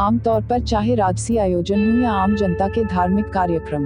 आमतौर पर चाहे राजसी आयोजन हो या आम जनता के धार्मिक कार्यक्रम,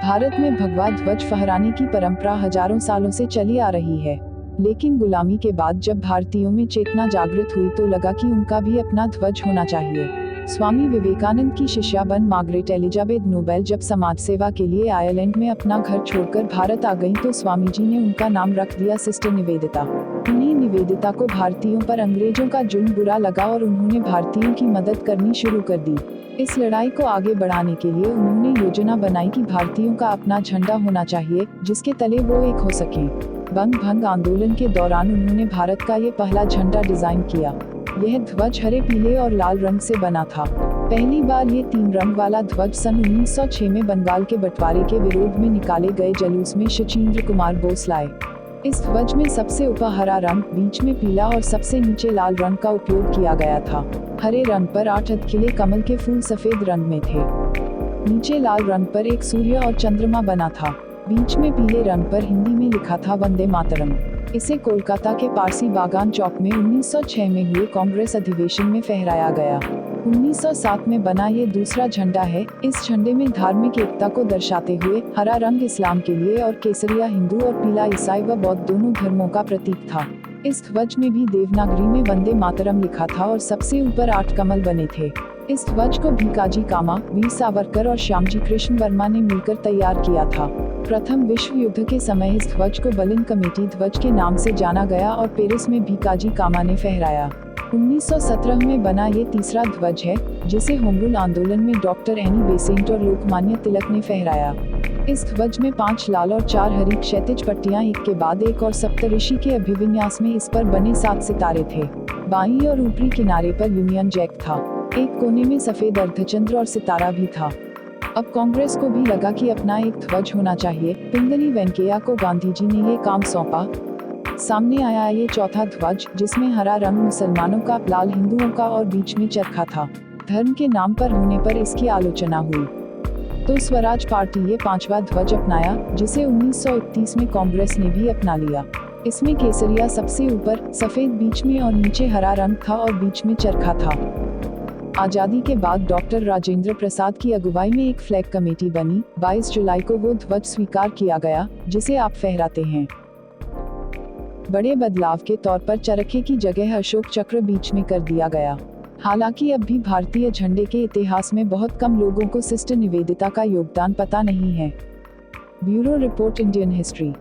भारत में भगवा ध्वज फहराने की परंपरा हजारों सालों से चली आ रही है। लेकिन गुलामी के बाद जब भारतीयों में चेतना जागृत हुई तो लगा कि उनका भी अपना ध्वज होना चाहिए। स्वामी विवेकानंद की शिष्या बन मार्गरेट एलिजाबेथ नोबेल जब समाज सेवा के लिए आयरलैंड में अपना घर छोड़कर भारत आ गईं तो स्वामी जी ने उनका नाम रख दिया सिस्टर निवेदिता। उन्हीं निवेदिता को भारतीयों पर अंग्रेजों का जुल्म बुरा लगा और उन्होंने भारतीयों की मदद करनी शुरू कर दी। इस लड़ाई को आगे बढ़ाने के लिए उन्होंने योजना बनाई कि भारतीयों का अपना झंडा होना चाहिए जिसके तले वो एक हो सकें। बंग भंग आंदोलन के दौरान उन्होंने भारत का ये पहला झंडा डिजाइन किया। यह ध्वज हरे, पीले और लाल रंग से बना था। पहली बार ये 3 रंग वाला ध्वज सन 1906 में बंगाल के बंटवारे के विरोध में निकाले गए जुलूस में शचींद्र कुमार बोस लाए। इस ध्वज में सबसे ऊपर हरा रंग, बीच में पीला और सबसे नीचे लाल रंग का उपयोग किया गया था। हरे रंग पर 8 खिले कमल के फूल सफेद रंग में थे। नीचे लाल रंग पर एक सूर्य और चंद्रमा बना था। बीच में पीले रंग पर हिंदी में लिखा था वंदे मातरम। इसे कोलकाता के पारसी बागान चौक में 1906 में हुए कांग्रेस अधिवेशन में फहराया गया। 1907 में बना ये दूसरा झंडा है। इस झंडे में धार्मिक एकता को दर्शाते हुए हरा रंग इस्लाम के लिए और केसरिया हिंदू और पीला ईसाई व बौद्ध दोनों धर्मों का प्रतीक था। इस ध्वज में भी देवनागरी में वंदे मातरम लिखा था और सबसे ऊपर 8 कमल बने थे। इस ध्वज को भीकाजी कामा, वीर सावरकर और श्यामजी कृष्ण वर्मा ने मिलकर तैयार किया था। प्रथम विश्व युद्ध के समय इस ध्वज को बलिन कमेटी ध्वज के नाम से जाना गया और पेरिस में भीकाजी कामा ने फहराया। 1917 में बना ये तीसरा ध्वज है जिसे होम रूल आंदोलन में डॉक्टर एनी बेसेंट और लोकमान्य तिलक ने फहराया। इस ध्वज में 5 लाल और 4 हरी क्षैतिज पट्टियां एक के बाद एक और सप्तऋषि के अभिविन्यास में इस पर बने 7 सितारे थे। बाईं और ऊपरी किनारे पर यूनियन जैक था। एक कोने में सफेद अर्धचंद्र और सितारा भी था। अब कांग्रेस को भी लगा कि अपना एक ध्वज होना चाहिए। पिंगली वेंकैया को गांधी जी ने ये काम सौंपा। सामने आया ये चौथा ध्वज जिसमें हरा रंग मुसलमानों का, लाल हिंदुओं का और बीच में चरखा था। धर्म के नाम पर होने पर इसकी आलोचना हुई तो स्वराज पार्टी ये 5वां ध्वज अपनाया जिसे 1931 में कांग्रेस ने भी अपना लिया। इसमें केसरिया सबसे ऊपर, सफेद बीच में और नीचे हरा रंग था और बीच में चरखा था। आजादी के बाद डॉक्टर राजेंद्र प्रसाद की अगुवाई में एक फ्लैग कमेटी बनी। 22 जुलाई को वो ध्वज स्वीकार किया गया जिसे आप फहराते हैं। बड़े बदलाव के तौर पर चरखे की जगह अशोक चक्र बीच में कर दिया गया। हालांकि अब भी भारतीय झंडे के इतिहास में बहुत कम लोगों को सिस्टर निवेदिता का योगदान पता नहीं है। Bureau report, Indian history.